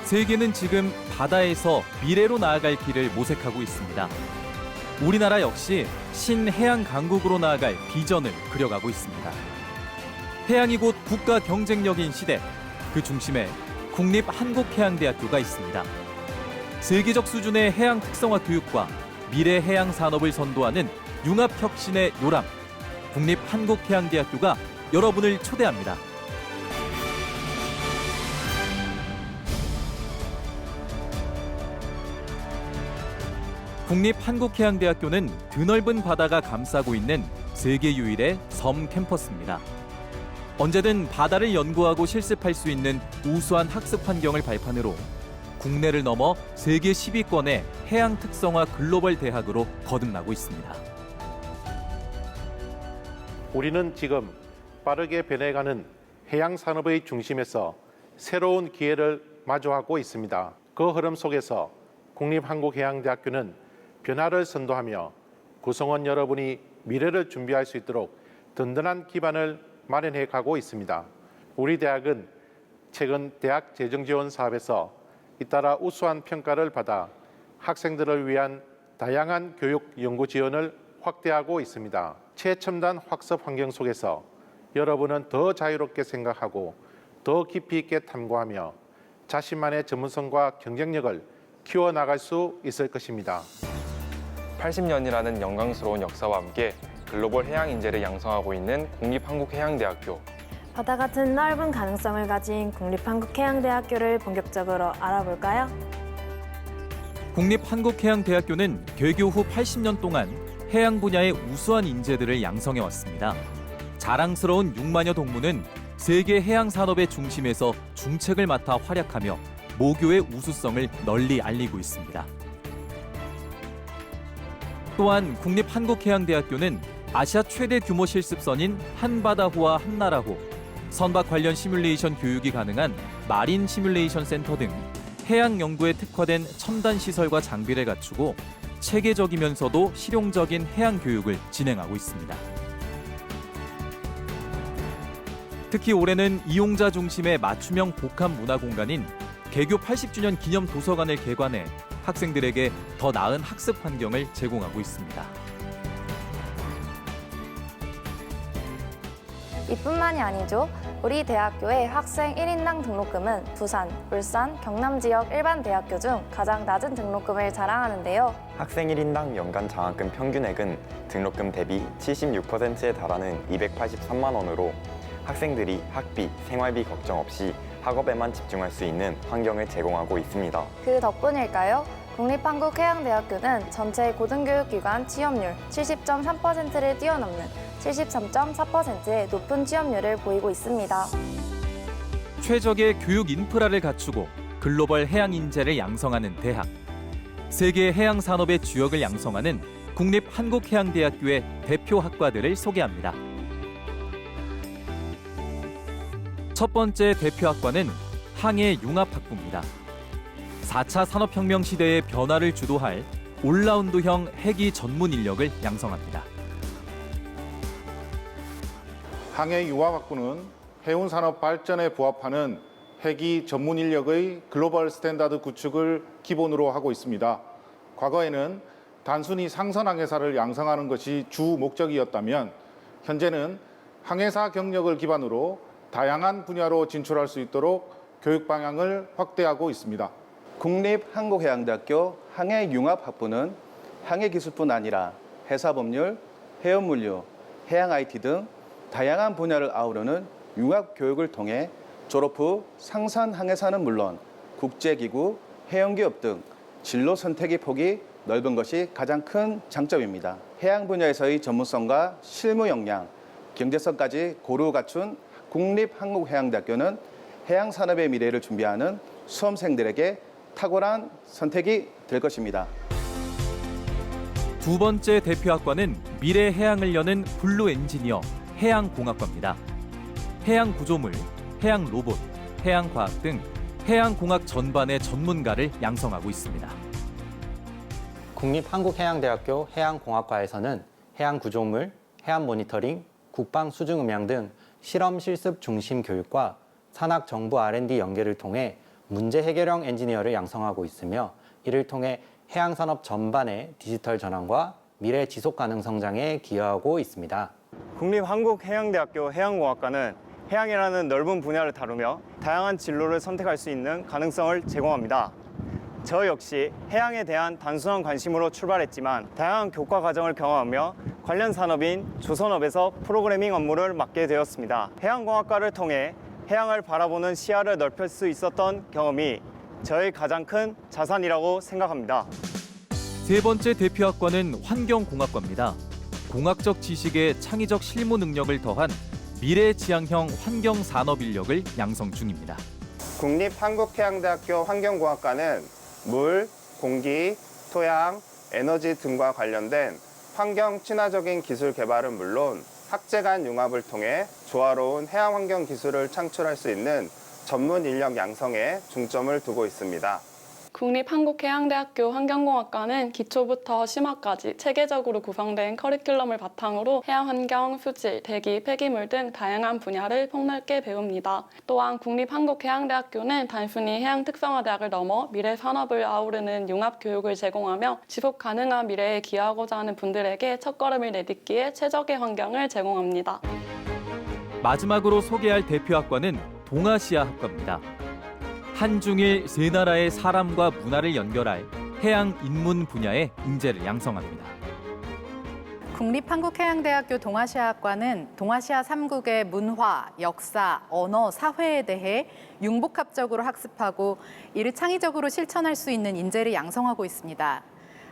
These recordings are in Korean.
세계는 지금 바다에서 미래로 나아갈 길을 모색하고 있습니다. 우리나라 역시 신해양 강국으로 나아갈 비전을 그려가고 있습니다. 해양이 곧 국가 경쟁력인 시대, 그 중심에 국립한국해양대학교가 있습니다. 세계적 수준의 해양 특성화 교육과 미래 해양 산업을 선도하는 융합혁신의 요람, 국립한국해양대학교가 여러분을 초대합니다. 국립한국해양대학교는 드넓은 바다가 감싸고 있는 세계 유일의 섬 캠퍼스입니다. 언제든 바다를 연구하고 실습할 수 있는 우수한 학습 환경을 발판으로 국내를 넘어 세계 10위권의 해양 특성화 글로벌 대학으로 거듭나고 있습니다. 우리는 지금 빠르게 변해가는 해양 산업의 중심에서 새로운 기회를 마주하고 있습니다. 그 흐름 속에서 국립한국해양대학교는 변화를 선도하며 구성원 여러분이 미래를 준비할 수 있도록 든든한 기반을 마련해 가고 있습니다. 우리 대학은 최근 대학 재정 지원 사업에서 잇따라 우수한 평가를 받아 학생들을 위한 다양한 교육 연구 지원을 확대하고 있습니다. 최첨단 학습 환경 속에서 여러분은 더 자유롭게 생각하고 더 깊이 있게 탐구하며 자신만의 전문성과 경쟁력을 키워나갈 수 있을 것입니다. 80년이라는 영광스러운 역사와 함께 글로벌 해양 인재를 양성하고 있는 국립한국해양대학교. 바다 같은 넓은 가능성을 가진 국립한국해양대학교를 본격적으로 알아볼까요? 국립한국해양대학교는 개교 후 80년 동안 해양 분야의 우수한 인재들을 양성해 왔습니다. 자랑스러운 6만여 동문은 세계 해양 산업의 중심에서 중책을 맡아 활약하며 모교의 우수성을 널리 알리고 있습니다. 또한 국립한국해양대학교는 아시아 최대 규모 실습선인 한바다호와 한나라호, 선박 관련 시뮬레이션 교육이 가능한 마린 시뮬레이션 센터 등 해양 연구에 특화된 첨단 시설과 장비를 갖추고 체계적이면서도 실용적인 해양 교육을 진행하고 있습니다. 특히 올해는 이용자 중심의 맞춤형 복합 문화 공간인 개교 80주년 기념 도서관을 개관해 학생들에게 더 나은 학습 환경을 제공하고 있습니다. 이뿐만이 아니죠. 우리 대학교의 학생 1인당 등록금은 부산, 울산, 경남 지역 일반 대학교 중 가장 낮은 등록금을 자랑하는데요. 학생 1인당 연간 장학금 평균액은 등록금 대비 76%에 달하는 283만 원으로 학생들이 학비, 생활비 걱정 없이 학업에만 집중할 수 있는 환경을 제공하고 있습니다. 그 덕분일까요? 국립한국해양대학교는 전체 고등교육기관 취업률 70.3%를 뛰어넘는 73.4%의 높은 취업률을 보이고 있습니다. 최적의 교육 인프라를 갖추고 글로벌 해양 인재를 양성하는 대학. 세계 해양 산업의 주역을 양성하는 국립한국해양대학교의 대표 학과들을 소개합니다. 첫 번째 대표 학과는 항해융합학부입니다. 4차 산업혁명 시대의 변화를 주도할 올라운드형 해기 전문 인력을 양성합니다. 항해융합학부는 해운산업 발전에 부합하는 해기 전문 인력의 글로벌 스탠다드 구축을 기본으로 하고 있습니다. 과거에는 단순히 상선항해사를 양성하는 것이 주 목적이었다면 현재는 항해사 경력을 기반으로 다양한 분야로 진출할 수 있도록 교육 방향을 확대하고 있습니다. 국립한국해양대학교 항해융합학부는 항해기술뿐 아니라 해사법률, 해운물류, 해양 IT 등 다양한 분야를 아우르는 융합교육을 통해 졸업 후 상산 항해사는 물론 국제기구, 해양기업 등 진로 선택의 폭이 넓은 것이 가장 큰 장점입니다. 해양 분야에서의 전문성과 실무 역량, 경제성까지 고루 갖춘 국립한국해양대학교는 해양 산업의 미래를 준비하는 수험생들에게 탁월한 선택이 될 것입니다. 두 번째 대표 학과는 미래 해양을 여는 블루 엔지니어 해양공학과입니다. 해양 구조물, 해양 로봇, 해양 과학 등 해양공학 전반의 전문가를 양성하고 있습니다. 국립한국해양대학교 해양공학과에서는 해양 구조물, 해양 모니터링, 국방 수중 음향 등 실험 실습 중심 교육과 산학 정부 R&D 연계를 통해 문제 해결형 엔지니어를 양성하고 있으며 이를 통해 해양산업 전반의 디지털 전환과 미래 지속 가능 성장에 기여하고 있습니다. 국립한국해양대학교 해양공학과는 해양이라는 넓은 분야를 다루며 다양한 진로를 선택할 수 있는 가능성을 제공합니다. 저 역시 해양에 대한 단순한 관심으로 출발했지만 다양한 교과 과정을 경험하며 관련 산업인 조선업에서 프로그래밍 업무를 맡게 되었습니다. 해양공학과를 통해 해양을 바라보는 시야를 넓힐 수 있었던 경험이 저의 가장 큰 자산이라고 생각합니다. 세 번째 대표학과는 환경공학과입니다. 공학적 지식에 창의적 실무 능력을 더한 미래지향형 환경산업 인력을 양성 중입니다. 국립한국해양대학교 환경공학과는 물, 공기, 토양, 에너지 등과 관련된 환경 친화적인 기술 개발은 물론 학제 간 융합을 통해 조화로운 해양 환경 기술을 창출할 수 있는 전문 인력 양성에 중점을 두고 있습니다. 국립한국해양대학교 환경공학과는 기초부터 심화까지 체계적으로 구성된 커리큘럼을 바탕으로 해양환경, 수질, 대기, 폐기물 등 다양한 분야를 폭넓게 배웁니다. 또한 국립한국해양대학교는 단순히 해양 특성화대학을 넘어 미래 산업을 아우르는 융합 교육을 제공하며 지속 가능한 미래에 기여하고자 하는 분들에게 첫걸음을 내딛기에 최적의 환경을 제공합니다. 마지막으로 소개할 대표학과는 동아시아학과입니다. 한중일 세 나라의 사람과 문화를 연결할 해양 인문 분야의 인재를 양성합니다. 국립한국해양대학교 동아시아학과는 동아시아 3국의 문화, 역사, 언어, 사회에 대해 융복합적으로 학습하고 이를 창의적으로 실천할 수 있는 인재를 양성하고 있습니다.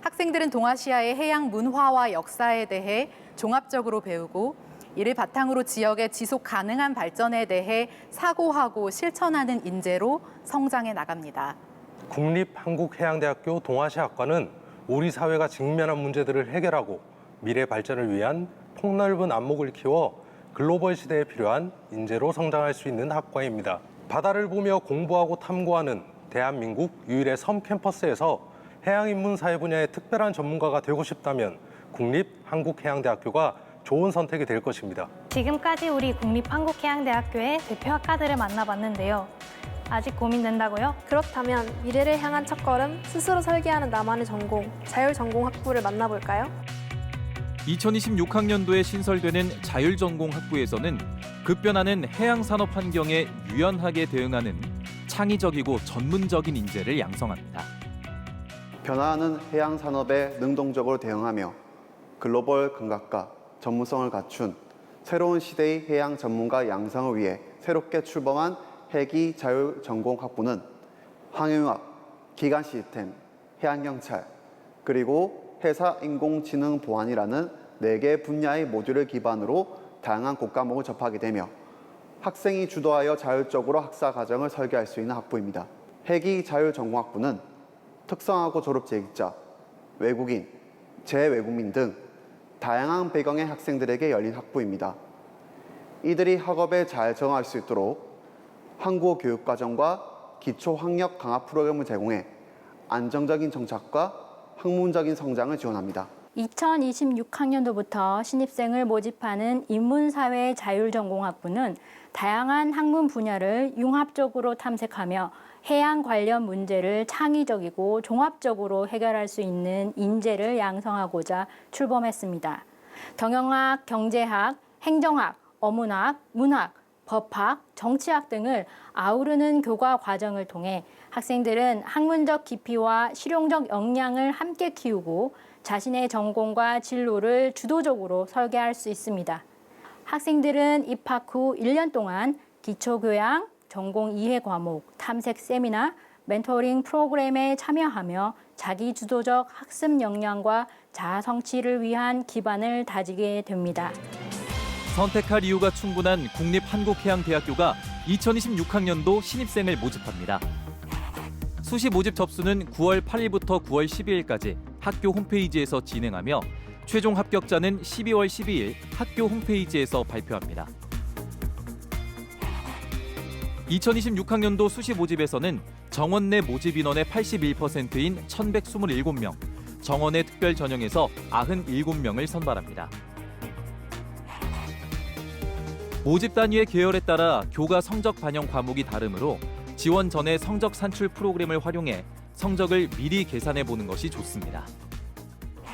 학생들은 동아시아의 해양 문화와 역사에 대해 종합적으로 배우고 이를 바탕으로 지역의 지속 가능한 발전에 대해 사고하고 실천하는 인재로 성장해 나갑니다. 국립한국해양대학교 동아시아학과는 우리 사회가 직면한 문제들을 해결하고 미래 발전을 위한 폭넓은 안목을 키워 글로벌 시대에 필요한 인재로 성장할 수 있는 학과입니다. 바다를 보며 공부하고 탐구하는 대한민국 유일의 섬 캠퍼스에서 해양인문사회 분야의 특별한 전문가가 되고 싶다면 국립한국해양대학교가 좋은 선택이 될 것입니다. 지금까지 우리 국립한국해양대학교의 대표학과들을 만나봤는데요. 아직 고민된다고요? 그렇다면 미래를 향한 첫걸음, 스스로 설계하는 나만의 전공, 자율전공학부를 만나볼까요? 2026학년도에 신설되는 자율전공학부에서는 급변하는 해양산업 환경에 유연하게 대응하는 창의적이고 전문적인 인재를 양성합니다. 변화하는 해양산업에 능동적으로 대응하며 글로벌 감각과 전문성을 갖춘 새로운 시대의 해양 전문가 양성을 위해 새롭게 출범한 해기 자율전공학부는 항해융합, 기관 시스템, 해양경찰, 그리고 회사 인공지능 보안이라는 4개 분야의 모듈을 기반으로 다양한 국과목을 접하게 되며 학생이 주도하여 자율적으로 학사 과정을 설계할 수 있는 학부입니다. 해기 자율전공학부는 특성화고 졸업 재직자, 외국인, 재외국민 등 다양한 배경의 학생들에게 열린 학부입니다. 이들이 학업에 잘 적응할 수 있도록 한국어 교육과정과 기초 학력 강화 프로그램을 제공해 안정적인 정착과 학문적인 성장을 지원합니다. 2026학년도부터 신입생을 모집하는 인문사회 자율전공학부는 다양한 학문 분야를 융합적으로 탐색하며 해양 관련 문제를 창의적이고 종합적으로 해결할 수 있는 인재를 양성하고자 출범했습니다. 경영학, 경제학, 행정학, 어문학, 문학, 법학, 정치학 등을 아우르는 교과 과정을 통해 학생들은 학문적 깊이와 실용적 역량을 함께 키우고 자신의 전공과 진로를 주도적으로 설계할 수 있습니다. 학생들은 입학 후 1년 동안 기초교양, 전공 이해 과목, 탐색 세미나, 멘토링 프로그램에 참여하며 자기주도적 학습 역량과 자아 성취를 위한 기반을 다지게 됩니다. 선택할 이유가 충분한 국립한국해양대학교가 2026학년도 신입생을 모집합니다. 수시 모집 접수는 9월 8일부터 9월 12일까지 학교 홈페이지에서 진행하며 최종 합격자는 12월 12일 학교 홈페이지에서 발표합니다. 2026학년도 수시 모집에서는 정원 내 모집 인원의 81%인 1,127명, 정원의 특별 전형에서 97명을 선발합니다. 모집 단위의 계열에 따라 교과 성적 반영 과목이 다르므로 지원 전에 성적 산출 프로그램을 활용해 성적을 미리 계산해 보는 것이 좋습니다.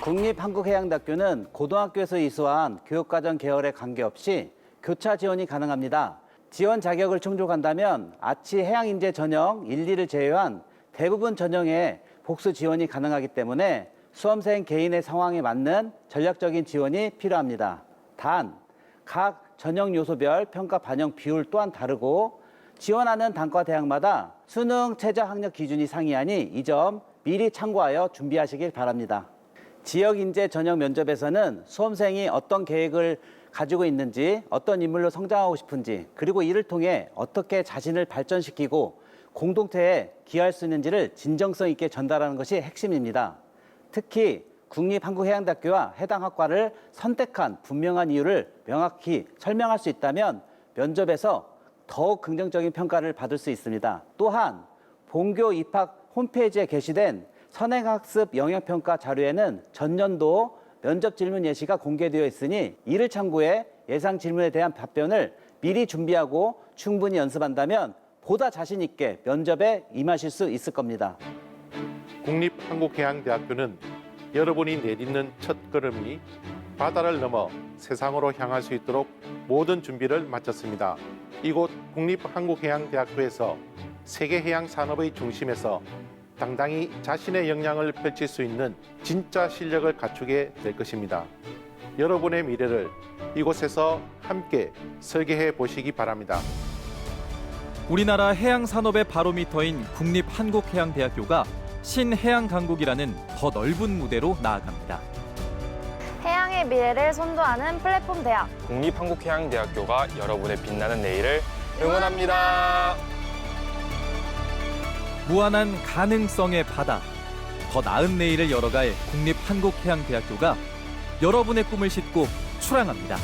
국립한국해양대학교는 고등학교에서 이수한 교육과정 계열에 관계없이 교차 지원이 가능합니다. 지원 자격을 충족한다면 아치 해양인재 전형 1, 2를 제외한 대부분 전형에 복수 지원이 가능하기 때문에 수험생 개인의 상황에 맞는 전략적인 지원이 필요합니다. 단, 각 전형 요소별 평가 반영 비율 또한 다르고 지원하는 단과 대학마다 수능 최저 학력 기준이 상이하니 이 점 미리 참고하여 준비하시길 바랍니다. 지역인재 전형 면접에서는 수험생이 어떤 계획을 가지고 있는지, 어떤 인물로 성장하고 싶은지, 그리고 이를 통해 어떻게 자신을 발전시키고 공동체에 기여할 수 있는지를 진정성 있게 전달하는 것이 핵심입니다. 특히 국립한국해양대학교와 해당 학과를 선택한 분명한 이유를 명확히 설명할 수 있다면 면접에서 더욱 긍정적인 평가를 받을 수 있습니다. 또한 본교 입학 홈페이지에 게시된 선행학습 영역평가 자료에는 전년도 면접 질문 예시가 공개되어 있으니 이를 참고해 예상 질문에 대한 답변을 미리 준비하고 충분히 연습한다면 보다 자신 있게 면접에 임하실 수 있을 겁니다. 국립한국해양대학교는 여러분이 내딛는 첫 걸음이 바다를 넘어 세상으로 향할 수 있도록 모든 준비를 마쳤습니다. 이곳 국립한국해양대학교에서 세계 해양 산업의 중심에서 당당히 자신의 역량을 펼칠 수 있는 진짜 실력을 갖추게 될 것입니다. 여러분의 미래를 이곳에서 함께 설계해 보시기 바랍니다. 우리나라 해양 산업의 바로미터인 국립한국해양대학교가 신해양강국이라는 더 넓은 무대로 나아갑니다. 해양의 미래를 선도하는 플랫폼 대학. 국립한국해양대학교가 여러분의 빛나는 내일을 응원합니다. 무한한 가능성의 바다, 더 나은 내일을 열어갈 국립한국해양대학교가 여러분의 꿈을 싣고 출항합니다.